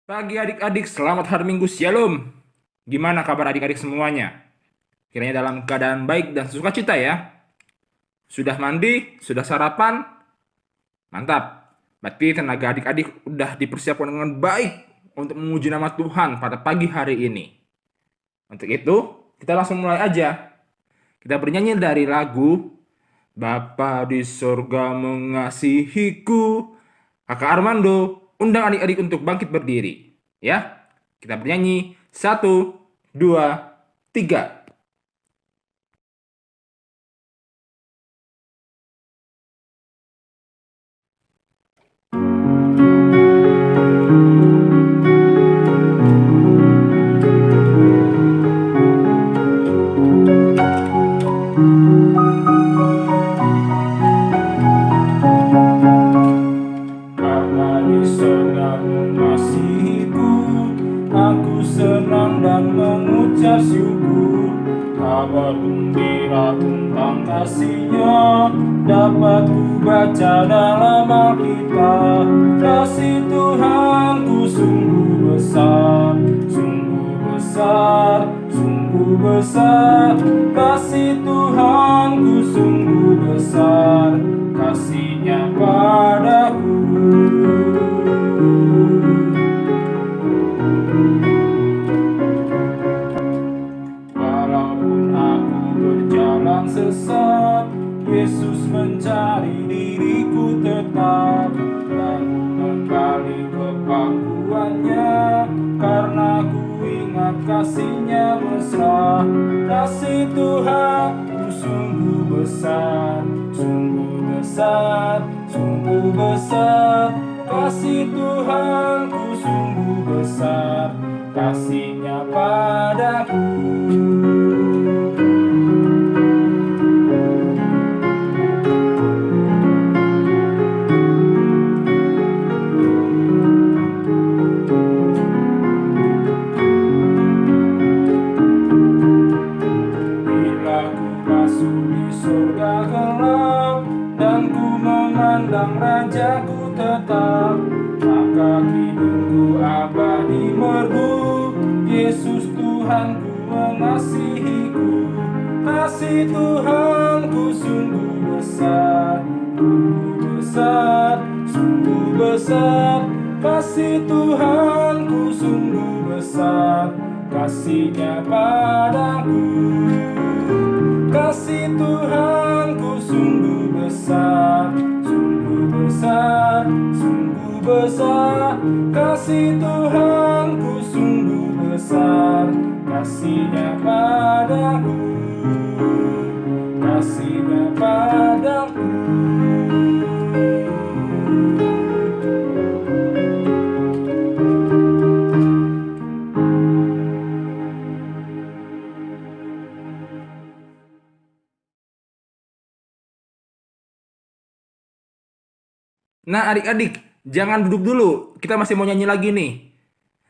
Pagi adik-adik, selamat hari Minggu, Shalom. Gimana kabar adik-adik semuanya? Kiranya dalam keadaan baik dan sukacita ya. Sudah mandi? Sudah sarapan? Mantap. Berarti tenaga adik-adik udah dipersiapkan dengan baik untuk memuji nama Tuhan pada pagi hari ini. Untuk itu, kita langsung mulai aja. Kita bernyanyi dari lagu Bapa di sorga mengasihiku. Kakak Armando, undang adik-adik untuk bangkit berdiri. Ya, kita bernyanyi. 1, 2, 3. Bapa di sorga mengasihiku, aku senang dan mengucap syukur. Kabar gembira tentang kasih-Nya dapat ku baca dalam Alkitab. Kasih Tuhanku sungguh besar, sungguh besar, sungguh besar. Kasih Tuhanku sungguh besar, kasih-Nya padaku. Walaupun aku berjalan sesat, Yesus mencari diriku tetap. Lalu kembali ke pangkuannya, karena ku ingat kasih-Nya mesra. Kasih Tuhanku sungguh besar, sungguh besar, sungguh besar. Kasih Tuhanku sungguh besar, kasih-Nya padaku. Bila ku masuk di surga gelap dan ku memandang Rajaku tetap, maka hidupku abadi merdu. Yesus Tuhanku mengasihiku. Kasih Tuhanku sungguh besar, sungguh besar, sungguh besar. Kasih Tuhanku sungguh besar, kasih-Nya padaku. Kasih Tuhanku sungguh besar, sungguh besar, sungguh besar. Kasih Tuhanku sungguh besar, kasih-Nya padaku, kasih-Nya padaku. Nah adik-adik, jangan duduk dulu. Kita masih mau nyanyi lagi nih.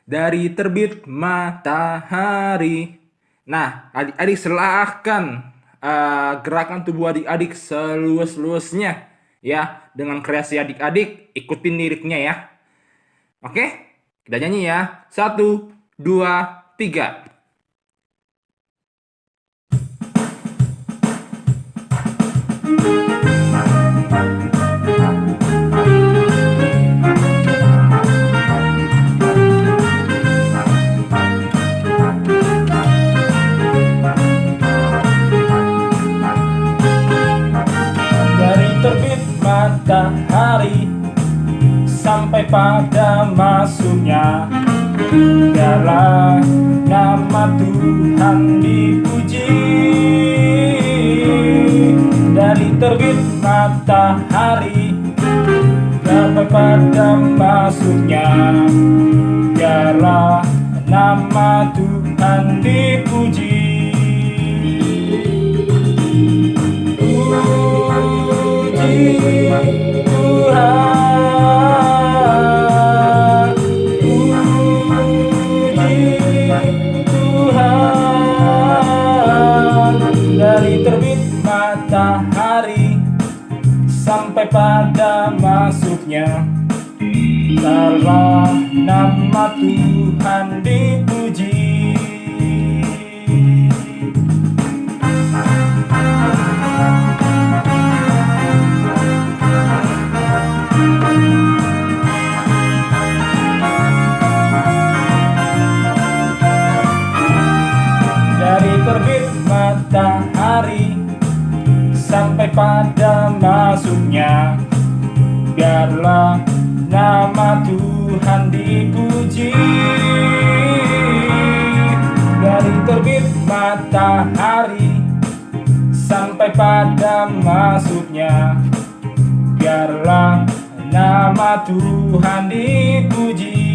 Dari terbit matahari. Nah, adik-adik silahkan gerakan tubuh adik-adik seluas-luasnya ya, dengan kreasi adik-adik, ikutin liriknya ya. Oke? Kita nyanyi ya. 1, 2, 3. Dari terbit matahari sampai pada masuknya, biarlah nama Tuhan dipuji. Dari terbit matahari sampai pada masuknya, biarlah nama Tuhan dipuji. Puji Tuhan, puji Tuhan. Dari terbit matahari sampai pada masuknya, Biarlah nama Tuhan dipuji. Dari terbit matahari sampai pada masuknya, biarlah nama Tuhan dipuji. Dari terbit matahari sampai pada masuknya, biarlah nama Tuhan dipuji.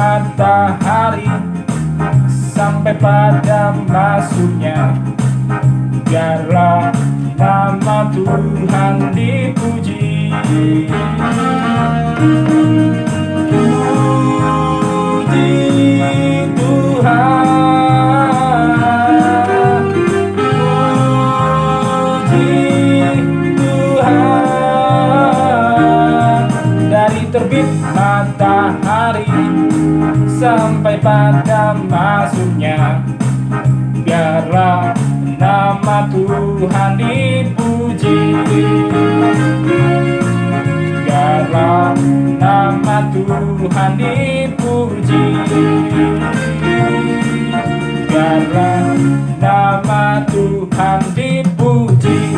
Matahari sampai pada masuknya, biarlah nama Tuhan dipuji. Puji Tuhan, puji Tuhan. Dari terbit matahari sampai pada masuknya, biarlah nama Tuhan dipuji. Biarlah nama Tuhan dipuji. Biarlah nama Tuhan dipuji.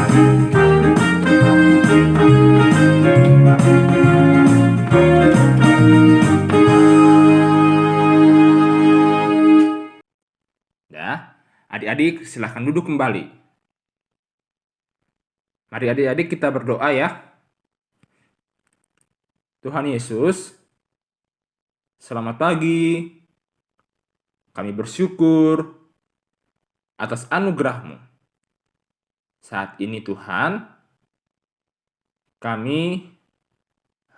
Adik-adik, silahkan duduk kembali. Mari adik-adik kita berdoa ya. Tuhan Yesus, selamat pagi. Kami bersyukur atas anugerah-Mu. Saat ini Tuhan, kami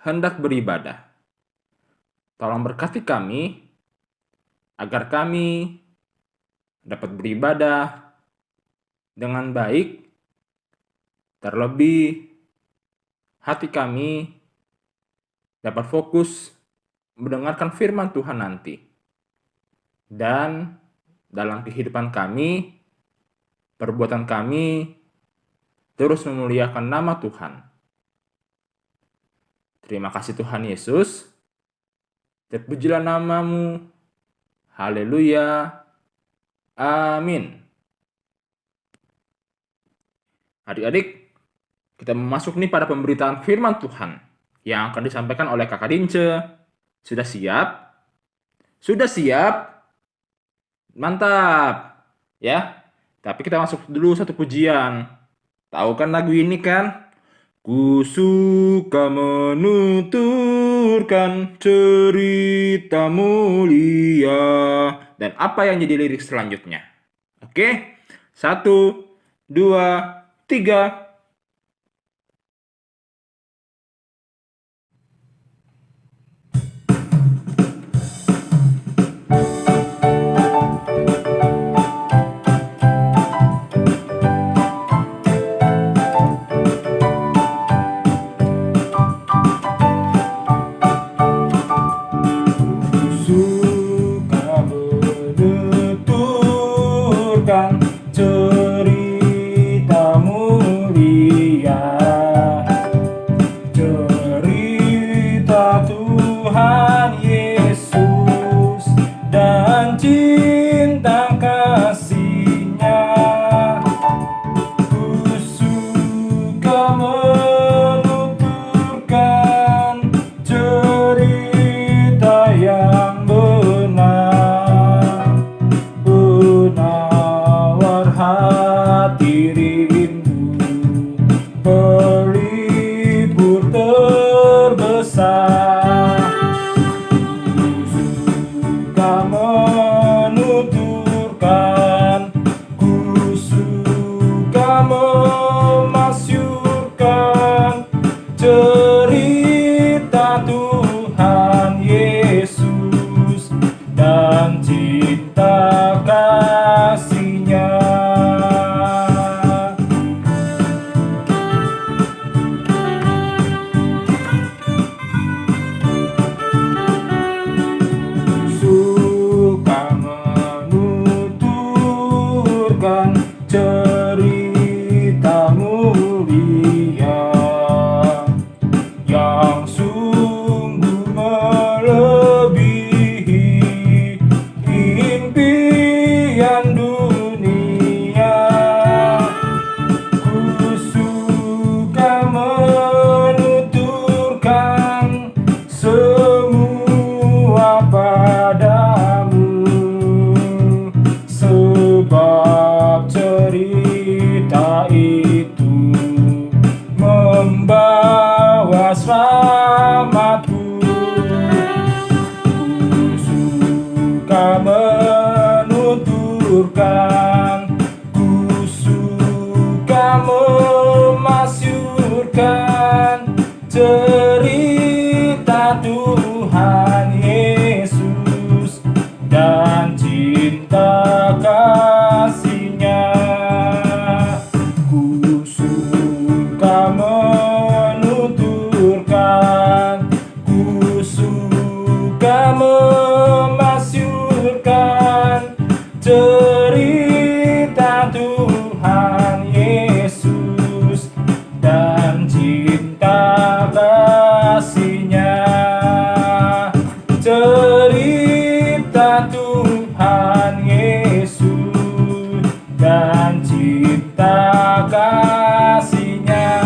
hendak beribadah. Tolong berkati kami, agar kami dapat beribadah dengan baik, terlebih hati kami dapat fokus mendengarkan firman Tuhan nanti. Dan dalam kehidupan kami, perbuatan kami terus memuliakan nama Tuhan. Terima kasih Tuhan Yesus. Terpujilah nama-Mu. Haleluya. Amin. Adik-adik, kita memasuki nih pada pemberitaan firman Tuhan yang akan disampaikan oleh Kakak Dince. Sudah siap? Sudah siap? Mantap. Ya. Tapi kita masuk dulu satu pujian. Tahu kan lagu ini kan? Ku suka menuturkan cerita mulia. Dan apa yang jadi lirik selanjutnya? Oke? 1, 2, 3. Cerita mulia. cerita Tuhan Yesus dan cinta kasih-Nya. Ku suka menuturkan, ku suka memasyurkan cerita Tuhan Yesus dan cinta kasih-Nya. Cerita Tuhan Yesus dan cinta kasih-Nya.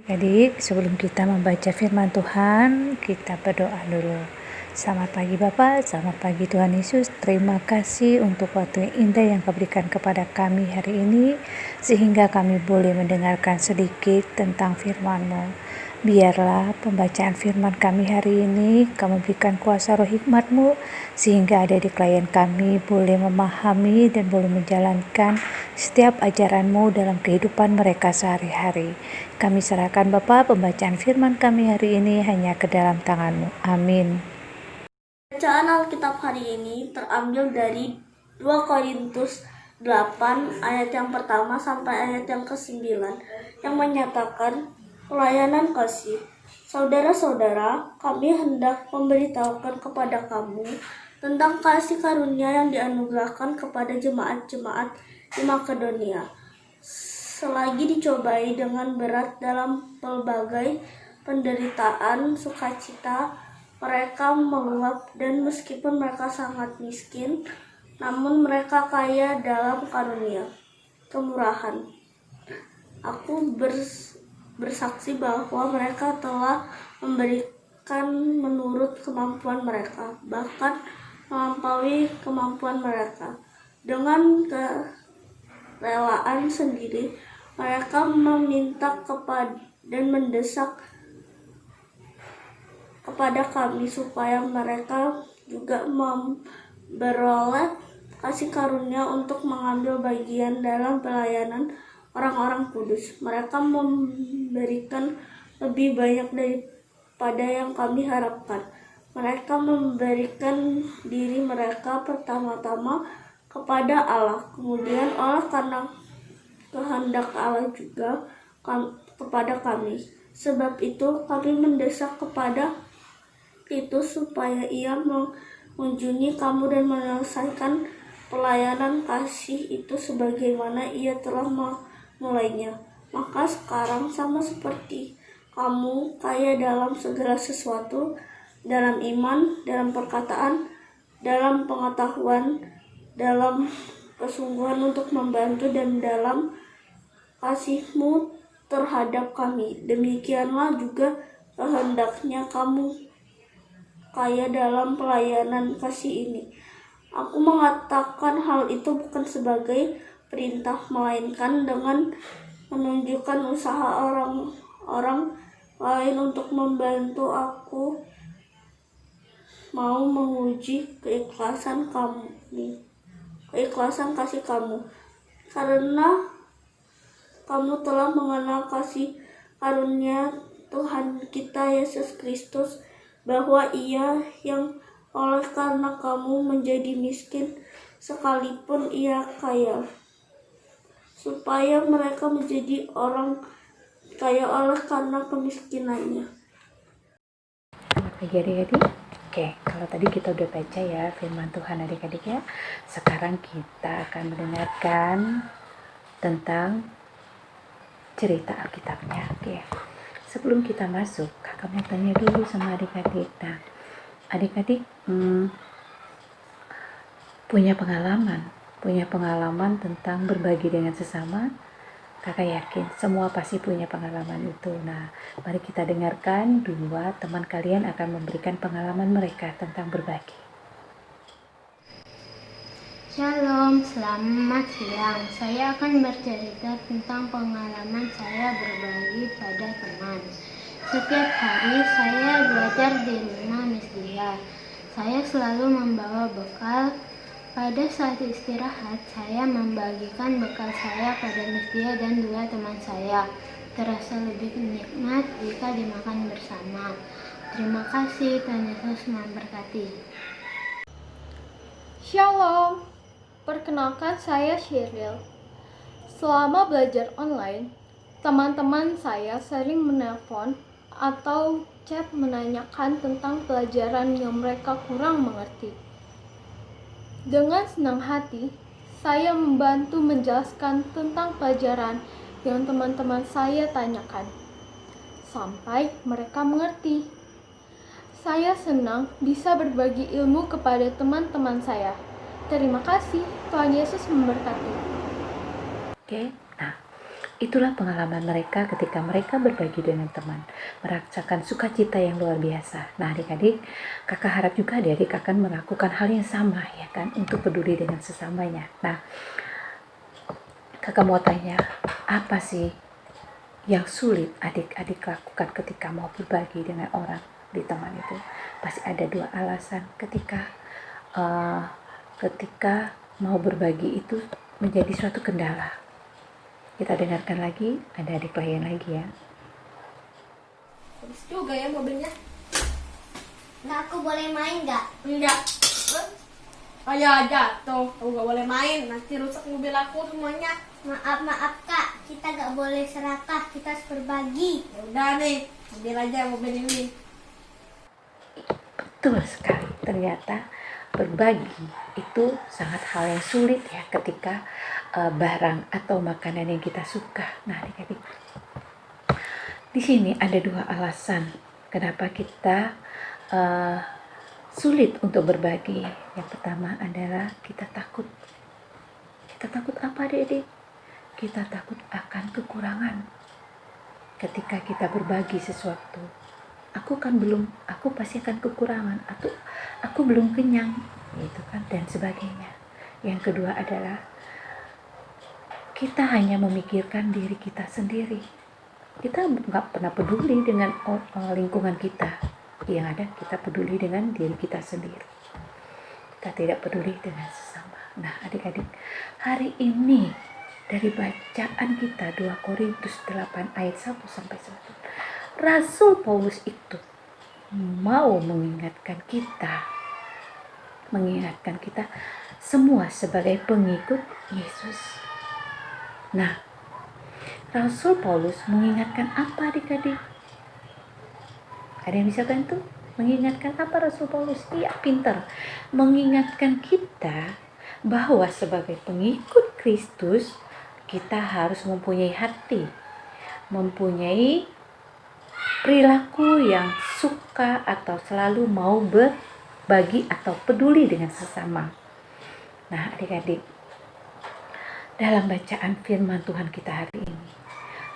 Adik, sebelum kita membaca firman Tuhan, kita berdoa dulu. Selamat pagi Bapak, selamat pagi Tuhan Yesus. Terima kasih untuk waktu yang indah yang Kau berikan kepada kami hari ini, sehingga kami boleh mendengarkan sedikit tentang firman-Mu. Biarlah pembacaan firman kami hari ini Kau memberikan kuasa roh hikmat-Mu, sehingga adik-adik klien kami boleh memahami dan boleh menjalankan setiap ajaran-Mu dalam kehidupan mereka sehari-hari. Kami serahkan Bapa pembacaan firman kami hari ini hanya ke dalam tangan-Mu. Amin. Bacaan Alkitab hari ini terambil dari 2 Korintus 8 ayat yang pertama sampai ayat yang ke-9 yang menyatakan pelayanan kasih. Saudara-saudara, kami hendak memberitahukan kepada kamu tentang kasih karunia yang dianugerahkan kepada jemaat-jemaat di Makedonia. Selagi dicobai dengan berat dalam pelbagai penderitaan, sukacita mereka meluap, dan meskipun mereka sangat miskin, namun mereka kaya dalam karunia, kemurahan. Aku bersaksi bahwa mereka telah memberikan menurut kemampuan mereka, bahkan melampaui kemampuan mereka. Dengan kerelaan sendiri, mereka meminta dan mendesak kepada kami supaya mereka juga memperoleh kasih karunia untuk mengambil bagian dalam pelayanan orang-orang kudus. Mereka memberikan lebih banyak daripada yang kami harapkan. Mereka memberikan diri mereka pertama-tama kepada Allah, kemudian oleh karena kehendak Allah juga kepada kami. Sebab itu kami mendesak kepada itu supaya ia mengunjungi kamu dan menyelesaikan pelayanan kasih itu sebagaimana ia telah memulainya. Maka sekarang sama seperti kamu kaya dalam segala sesuatu, dalam iman, dalam perkataan, dalam pengetahuan, dalam kesungguhan untuk membantu, dan dalam kasih-Mu terhadap kami. Demikianlah juga kehendaknya kamu kaya dalam pelayanan kasih ini. Aku mengatakan hal itu bukan sebagai perintah, melainkan dengan menunjukkan usaha orang-orang lain untuk membantu. Aku mau menguji keikhlasan kasih kamu, karena kamu telah mengenal kasih karunia Tuhan kita Yesus Kristus, bahwa Ia yang oleh karena kamu menjadi miskin sekalipun Ia kaya, supaya mereka menjadi orang kaya oleh karena kemiskinannya. Selamat pagi adik-adik. Oke, kalau tadi kita udah baca ya firman Tuhan adik-adik ya. Sekarang kita akan mendengarkan tentang cerita Alkitabnya. Oke. Sebelum kita masuk, kakak mau tanya dulu sama adik-adik. Nah, adik-adik punya pengalaman tentang berbagi dengan sesama. Kakak yakin semua pasti punya pengalaman itu. Nah, mari kita dengarkan dua teman kalian akan memberikan pengalaman mereka tentang berbagi. Shalom, selamat siang. Saya akan bercerita tentang pengalaman saya berbagi pada teman. Setiap hari saya belajar di rumah Miss Dia. Saya selalu membawa bekal. Pada saat istirahat, saya membagikan bekal saya pada Miss Dia dan dua teman saya. Terasa lebih nikmat jika dimakan bersama. Terima kasih, Tuhan Yesus memberkati. Shalom, perkenalkan saya Sheryl. Selama belajar online, teman-teman saya sering menelpon atau chat menanyakan tentang pelajaran yang mereka kurang mengerti. Dengan senang hati, saya membantu menjelaskan tentang pelajaran yang teman-teman saya tanyakan, sampai mereka mengerti. Saya senang bisa berbagi ilmu kepada teman-teman saya. Terima kasih, Tuhan Yesus memberkati. Oke, nah itulah pengalaman mereka ketika mereka berbagi dengan teman, merasakan sukacita yang luar biasa. Nah adik-adik, kakak harap juga adik-adik akan melakukan hal yang sama ya kan, untuk peduli dengan sesamanya. Nah, kakak mau tanya, apa sih yang sulit adik-adik lakukan ketika mau berbagi dengan orang di teman itu? Pasti ada dua alasan ketika mau berbagi itu menjadi suatu kendala. Kita dengarkan lagi, ada adik lain lagi ya. Bagus juga ya mobilnya. Nah, aku boleh main nggak? Enggak. Kayak jatuh. Aku gak boleh main. Nanti rusak mobil aku semuanya. Maaf Kak, kita nggak boleh serakah, kita harus berbagi. Ya udah nih, ambil aja mobil ini. Betul sekali, ternyata berbagi itu sangat hal yang sulit ya ketika barang atau makanan yang kita suka. Nah adik-adik, di sini ada dua alasan kenapa kita sulit untuk berbagi. Yang pertama adalah kita takut. Kita takut apa adik-adik? Kita takut akan kekurangan. Ketika kita berbagi sesuatu, aku pasti akan kekurangan, atau aku belum kenyang, gitu kan, dan sebagainya. Yang kedua adalah kita hanya memikirkan diri kita sendiri. Kita nggak pernah peduli dengan lingkungan kita. Yang ada kita peduli dengan diri kita sendiri. Kita tidak peduli dengan sesama. Nah adik-adik, hari ini dari bacaan kita 2 Korintus 8 ayat 1 sampai 11, Rasul Paulus itu mau mengingatkan kita semua sebagai pengikut Yesus. Nah, Rasul Paulus mengingatkan apa adik-adik? Ada yang bisa bantu? Mengingatkan apa Rasul Paulus? Iya, pintar. Mengingatkan kita bahwa sebagai pengikut Kristus, kita harus mempunyai hati, mempunyai perilaku yang suka atau selalu mau berbagi atau peduli dengan sesama. Nah adik-adik, dalam bacaan firman Tuhan kita hari ini,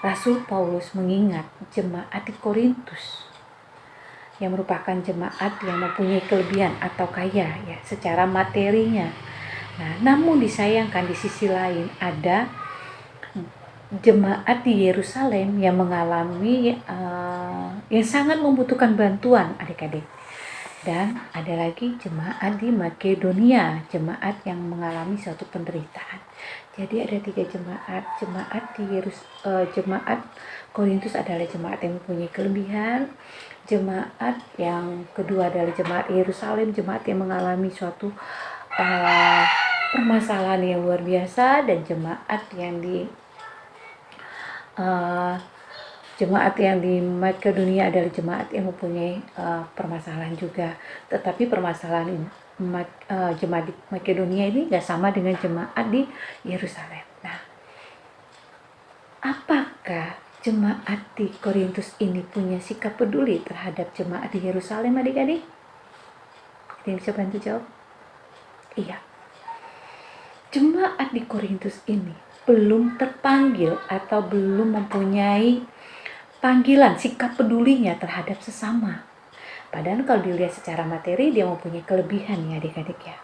Rasul Paulus mengingat jemaat di Korintus yang merupakan jemaat yang mempunyai kelebihan atau kaya ya secara materinya. Nah, namun disayangkan di sisi lain ada jemaat di Yerusalem yang mengalami yang sangat membutuhkan bantuan adik-adik. Dan ada lagi jemaat di Makedonia, jemaat yang mengalami suatu penderitaan. Jadi ada 3 jemaat. Jemaat Korintus adalah jemaat yang mempunyai kelebihan. Jemaat yang kedua adalah jemaat Yerusalem, jemaat yang mengalami suatu permasalahan yang luar biasa, dan jemaat yang di Makedonia adalah jemaat yang mempunyai permasalahan juga. Tetapi permasalahan jemaat di Makedonia ini gak sama dengan jemaat di Yerusalem. Nah, apakah jemaat di Korintus ini punya sikap peduli terhadap jemaat di Yerusalem adik-adik? Ada yang bisa bantu jawab? Iya. Jemaat di Korintus ini belum terpanggil atau belum mempunyai panggilan sikap pedulinya terhadap sesama. Padahal kalau dilihat secara materi dia mempunyai kelebihan ya adik-adik ya.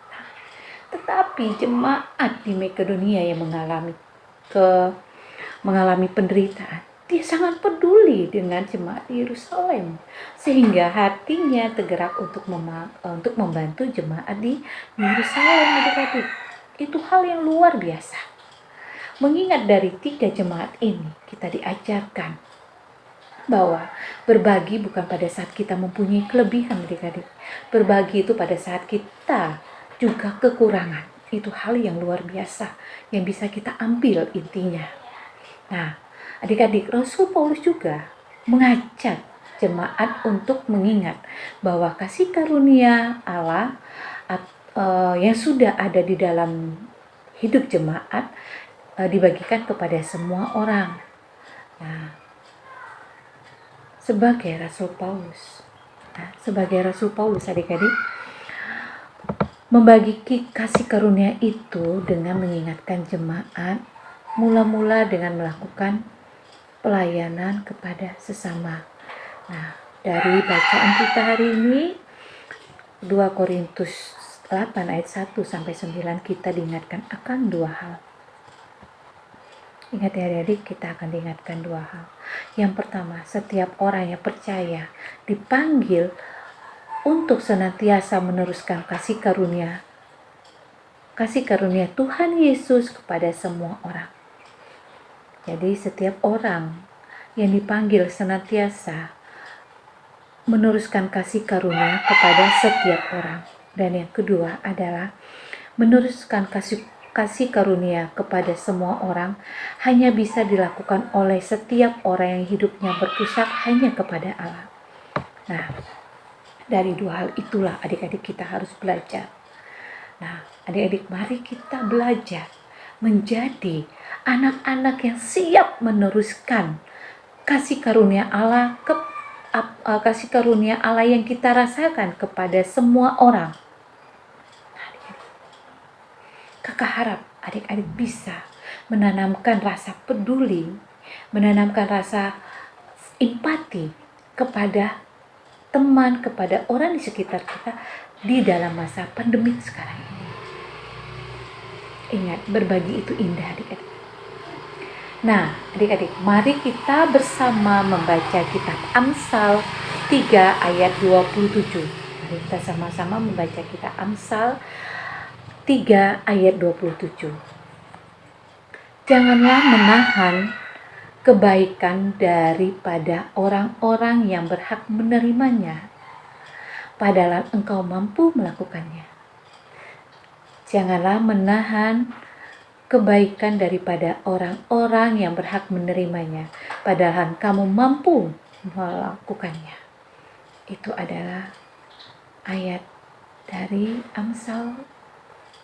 Nah, tetapi jemaat di Makedonia yang mengalami penderitaan, Dia sangat peduli dengan jemaat di Yerusalem, sehingga hatinya tergerak untuk membantu jemaat di Yerusalem, adik-adik. Itu hal yang luar biasa. Mengingat dari 3 jemaat ini, kita diajarkan bahwa berbagi bukan pada saat kita mempunyai kelebihan, adik-adik. Berbagi itu pada saat kita juga kekurangan. Itu hal yang luar biasa yang bisa kita ambil intinya. Nah, adik-adik, Rasul Paulus juga mengajak jemaat untuk mengingat bahwa kasih karunia Allah yang sudah ada di dalam hidup jemaat dibagikan kepada semua orang. Nah, sebagai Rasul Paulus, adik-adik, membagi kasih karunia itu dengan mengingatkan jemaat mula-mula dengan melakukan pelayanan kepada sesama. Nah, dari bacaan kita hari ini 2 Korintus 8 ayat 1 sampai 9 kita diingatkan akan 2 hal. Ingat ya adik, kita akan diingatkan 2 hal. Yang pertama, setiap orang yang percaya dipanggil untuk senantiasa meneruskan kasih karunia Tuhan Yesus kepada semua orang. Jadi setiap orang yang dipanggil senantiasa meneruskan kasih karunia kepada setiap orang. Dan yang kedua adalah meneruskan kasih karunia kepada semua orang hanya bisa dilakukan oleh setiap orang yang hidupnya berpusat hanya kepada Allah. Nah, dari 2 hal itulah adik-adik kita harus belajar. Nah, adik-adik, mari kita belajar menjadi anak-anak yang siap meneruskan kasih karunia Allah yang kita rasakan kepada semua orang. Nah, kakak harap adik-adik bisa menanamkan rasa peduli, menanamkan rasa empati kepada teman, kepada orang di sekitar kita di dalam masa pandemik sekarang ini. Ingat, berbagi itu indah, adik-adik. Nah, adik-adik, mari kita bersama membaca kitab Amsal 3 ayat 27. Mari kita sama-sama membaca kitab Amsal 3 ayat 27. Janganlah menahan kebaikan daripada orang-orang yang berhak menerimanya, padahal engkau mampu melakukannya. Janganlah menahan kebaikan daripada orang-orang yang berhak menerimanya, padahal kamu mampu melakukannya. Itu adalah ayat dari Amsal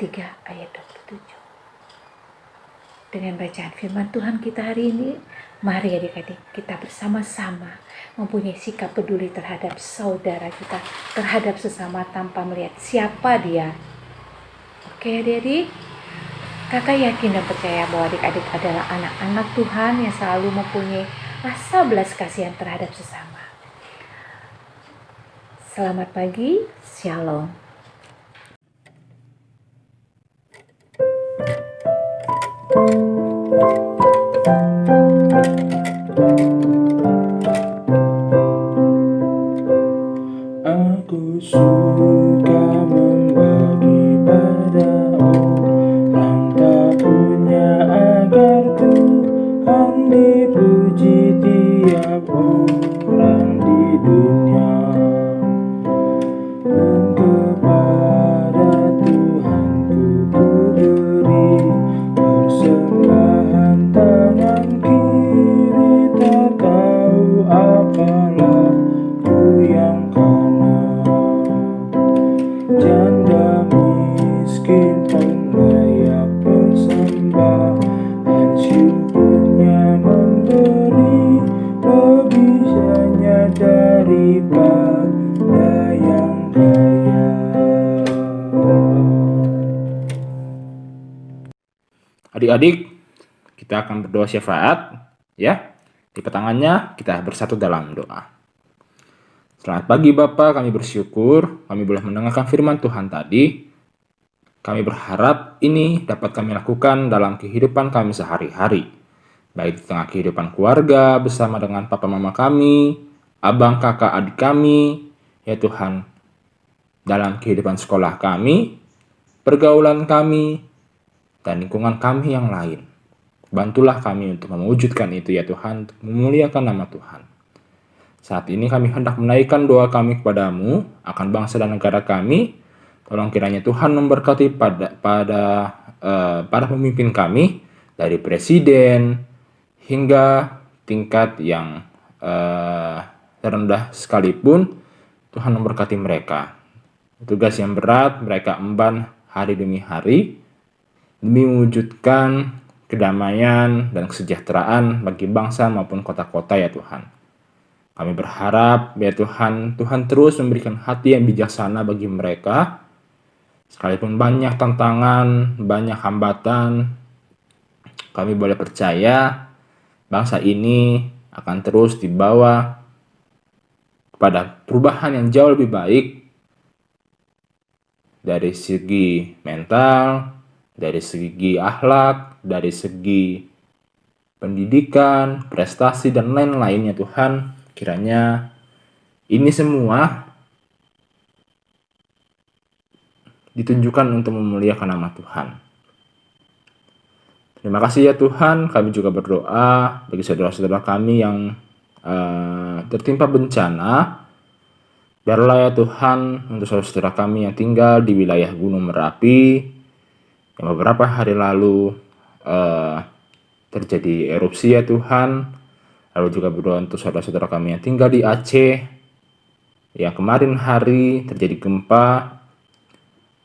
3 ayat 27. Dengan bacaan firman Tuhan kita hari ini, mari adik-adik kita bersama-sama mempunyai sikap peduli terhadap saudara kita, terhadap sesama tanpa melihat siapa dia. Oke adik-adik, kakak yakin dan percaya bahwa adik-adik adalah anak-anak Tuhan yang selalu mempunyai rasa belas kasihan terhadap sesama. Selamat pagi, Shalom. Aku suka membagi pada orang tak punya, agar Tuhan dipuji tiap orang di dunia. Dan kepada Tuhanku ku beri persembahan, tangan kiri tak tahu apalah ku yang kanan. Janda miskin penlayak persembahan, syukurnya memberi lebih banyak daripada yang kaya. Adik-adik, kita akan berdoa syafaat, ya. Lipat tangannya, kita bersatu dalam doa. Selamat pagi Bapak, kami bersyukur kami boleh mendengarkan firman Tuhan tadi. Kami berharap ini dapat kami lakukan dalam kehidupan kami sehari-hari. baik di tengah kehidupan keluarga bersama dengan papa mama kami, abang kakak adik kami, ya Tuhan, dalam kehidupan sekolah kami, pergaulan kami, dan lingkungan kami yang lain. Bantulah kami untuk mewujudkan itu ya Tuhan, untuk memuliakan nama Tuhan. Saat ini kami hendak menaikkan doa kami kepadamu akan bangsa dan negara kami. Tolong kiranya Tuhan memberkati para pemimpin kami, dari presiden hingga tingkat yang terendah sekalipun. Tuhan memberkati mereka. Tugas yang berat mereka emban hari demi hari demi mewujudkan kedamaian dan kesejahteraan bagi bangsa maupun kota-kota ya Tuhan. Kami berharap ya Tuhan, Tuhan terus memberikan hati yang bijaksana bagi mereka. Sekalipun banyak tantangan, banyak hambatan, kami boleh percaya bangsa ini akan terus dibawa kepada perubahan yang jauh lebih baik dari segi mental, dari segi akhlak, dari segi pendidikan, prestasi, dan lain-lainnya Tuhan. Kiranya ini semua ditunjukkan untuk memuliakan nama Tuhan. Terima kasih ya Tuhan, kami juga berdoa bagi saudara-saudara kami yang tertimpa bencana. Biarlah ya Tuhan untuk saudara-saudara kami yang tinggal di wilayah Gunung Merapi, yang beberapa hari lalu terjadi erupsi ya Tuhan. Lalu juga berdoa untuk saudara-saudara kami yang tinggal di Aceh, yang kemarin hari terjadi gempa.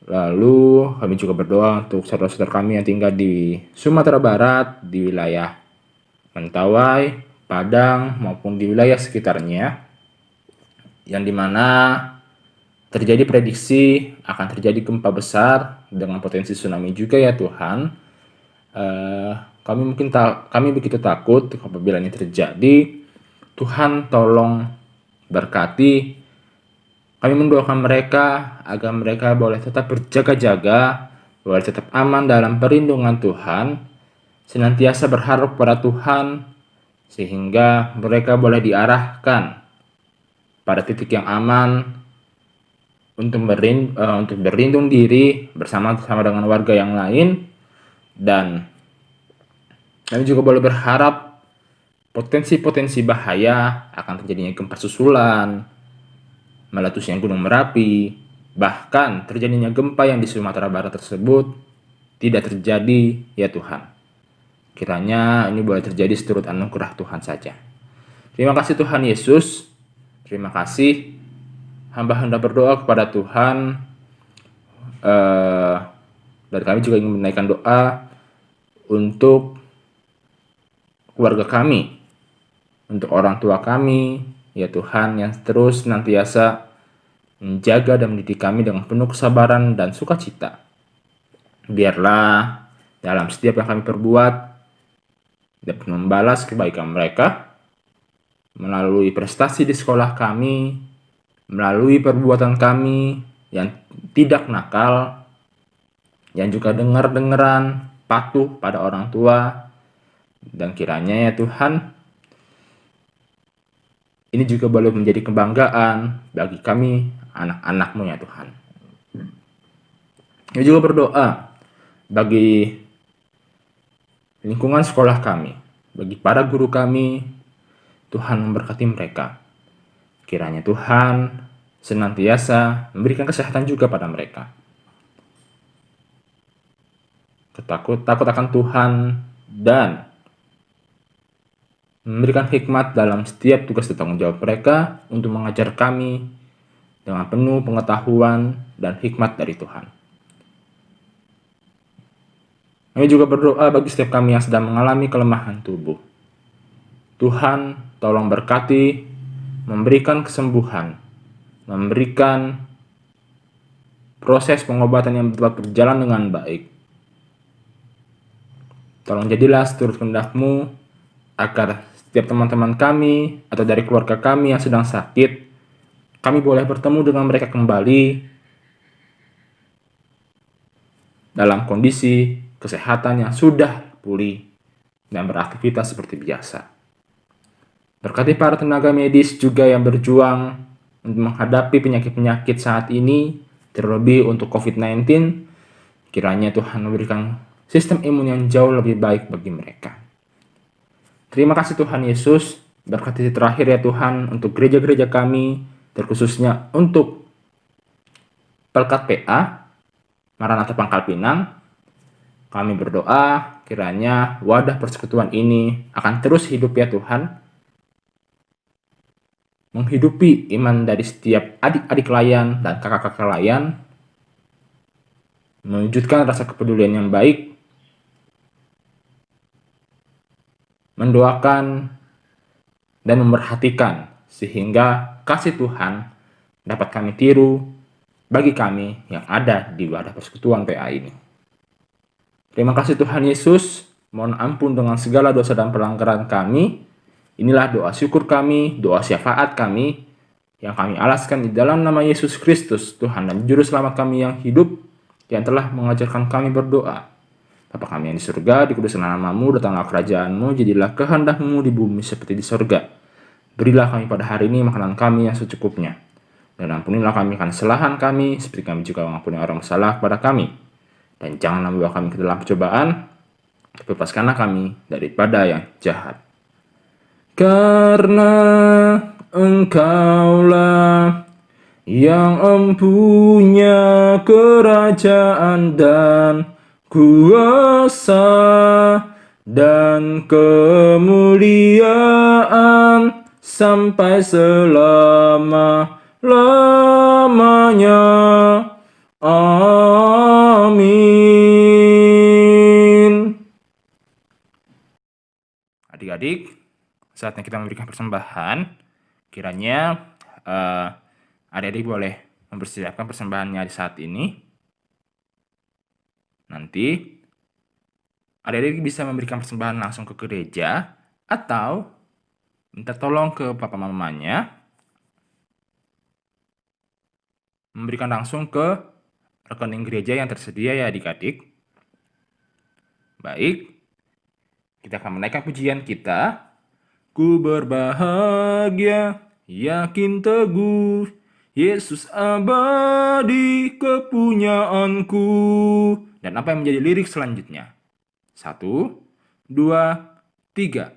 Lalu kami juga berdoa untuk saudara-saudara kami yang tinggal di Sumatera Barat, di wilayah Mentawai, Padang, maupun di wilayah sekitarnya, yang dimana terjadi prediksi akan terjadi gempa besar dengan potensi tsunami juga ya Tuhan. Kami begitu takut apabila ini terjadi. Tuhan tolong berkati. Kami mendoakan mereka agar mereka boleh tetap berjaga-jaga, boleh tetap aman dalam perlindungan Tuhan, senantiasa berharap pada Tuhan, sehingga mereka boleh diarahkan pada titik yang aman untuk berlindung diri bersama-sama dengan warga yang lain. Dan kami juga boleh berharap potensi-potensi bahaya akan terjadinya gempa susulan, meletusnya Gunung Merapi, bahkan terjadinya gempa yang di Sumatera Barat tersebut tidak terjadi ya Tuhan. Kiranya ini boleh terjadi seturut anugerah Tuhan saja. Terima kasih Tuhan Yesus. Terima kasih. Hamba hendak berdoa kepada Tuhan. Dan kami juga ingin menaikkan doa untuk keluarga kami, untuk orang tua kami, ya Tuhan, yang terus senantiasa menjaga dan mendidik kami dengan penuh kesabaran dan sukacita. Biarlah dalam setiap yang kami perbuat dapat membalas kebaikan mereka melalui prestasi di sekolah kami, melalui perbuatan kami yang tidak nakal, yang juga dengar-dengaran, patuh pada orang tua. Dan kiranya ya Tuhan, ini juga boleh menjadi kebanggaan bagi kami, anak-anak-Mu ya Tuhan. Kami juga berdoa bagi lingkungan sekolah kami, bagi para guru kami. Tuhan memberkati mereka. Kiranya Tuhan senantiasa memberikan kesehatan juga pada mereka. Takut akan Tuhan dan memberikan hikmat dalam setiap tugas dan tanggung jawab mereka untuk mengajar kami dengan penuh pengetahuan dan hikmat dari Tuhan. Kami juga berdoa bagi setiap kami yang sedang mengalami kelemahan tubuh. Tuhan tolong berkati, memberikan kesembuhan, memberikan proses pengobatan yang dapat berjalan dengan baik. Tolong jadilah seturut kehendak-Mu agar setiap teman-teman kami atau dari keluarga kami yang sedang sakit, kami boleh bertemu dengan mereka kembali dalam kondisi kesehatan yang sudah pulih dan beraktivitas seperti biasa. Berkati para tenaga medis juga yang berjuang untuk menghadapi penyakit-penyakit saat ini, terlebih untuk COVID-19, kiranya Tuhan memberikan sistem imun yang jauh lebih baik bagi mereka. Terima kasih Tuhan Yesus, berkati terakhir ya Tuhan untuk gereja-gereja kami, terkhususnya untuk Pelkat PA, Maranatha Pangkal Pinang. Kami berdoa kiranya wadah persekutuan ini akan terus hidup ya Tuhan, menghidupi iman dari setiap adik-adik layan dan kakak-kakak layan, mewujudkan rasa kepedulian yang baik, mendoakan dan memerhatikan sehingga kasih Tuhan dapat kami tiru bagi kami yang ada di wadah persekutuan PA ini. Terima kasih Tuhan Yesus, mohon ampun dengan segala dosa dan pelanggaran kami. Inilah doa syukur kami, doa syafaat kami, yang kami alaskan di dalam nama Yesus Kristus, Tuhan dan Juru Selamat kami yang hidup, yang telah mengajarkan kami berdoa. Bapa kami yang di surga, dikuduskanlah namamu, datanglah kerajaanmu, jadilah kehendak-Mu di bumi seperti di surga. Berilah kami pada hari ini makanan kami yang secukupnya. Dan ampunilah kami akan kesalahan kami, seperti kami juga mengampuni orang bersalah kepada kami. Dan janganlah membawa kami ke dalam percobaan, tapi lepaskanlah kami daripada yang jahat. Karena Engkaulah yang empunya kerajaan dan kuasa dan kemuliaan sampai selama-lamanya. Amin. Adik-adik, saatnya kita memberikan persembahan. Kiranya adik-adik boleh mempersiapkan persembahannya di saat ini. Nanti adik-adik bisa memberikan persembahan langsung ke gereja atau minta tolong ke papa mamanya memberikan langsung ke rekening gereja yang tersedia ya adik-adik. Baik, kita akan menaikkan pujian kita. Ku berbahagia, yakin teguh, Yesus abadi kepunyaanku. Dan apa yang menjadi lirik selanjutnya? 1, 2, 3.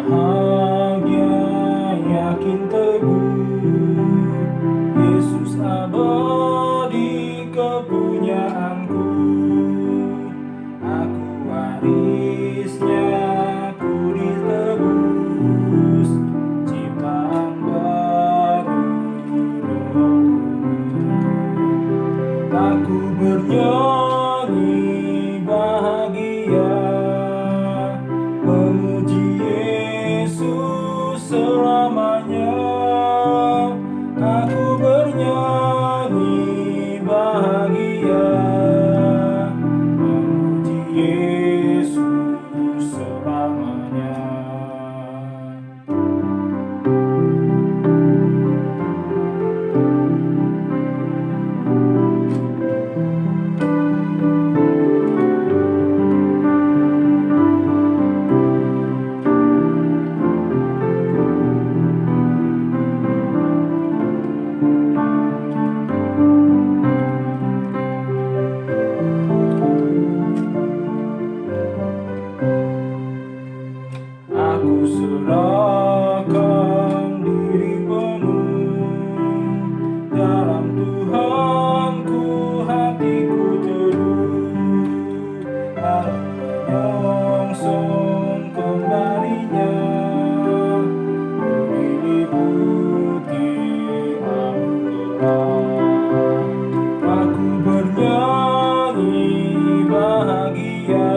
Berbahagia, yakin teguh, Yesus abadi kepunyaanku. Aku warisnya, ku ditebus, ciptaan baru rohku. Aku bernyanyi bahagia, memuji Yesus selamanya. Aku bernyanyi bahagia, memuji Yesus selamanya. Aku serahkan diri penuh, dalam Tuhanku hatiku teduh. Aku menyongsong kembalinya, ku diliputi anugerah. Aku bernyanyi bahagia,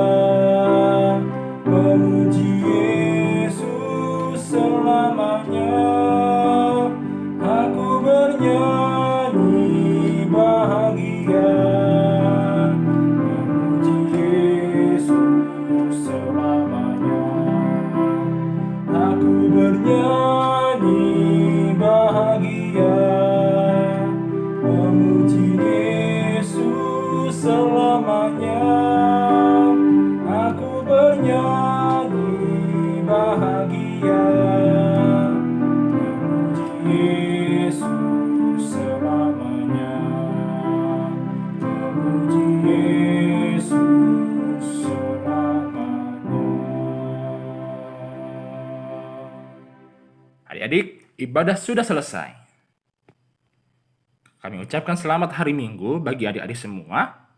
memuji Yesus selamanya. Aku bernyanyi bahagia, memuji bernyanyi bahagia, memuji Yesus selamanya. Aku bernyanyi bahagia, memuji Yesus selamanya, memuji Yesus selamanya. Adik-adik, ibadah sudah selesai. Kami ucapkan selamat hari Minggu bagi adik-adik semua.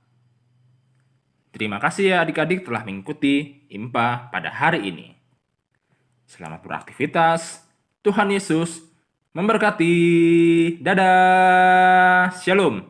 Terima kasih ya adik-adik telah mengikuti IMPA pada hari ini. Selamat beraktivitas. Tuhan Yesus memberkati. Dadah. Shalom.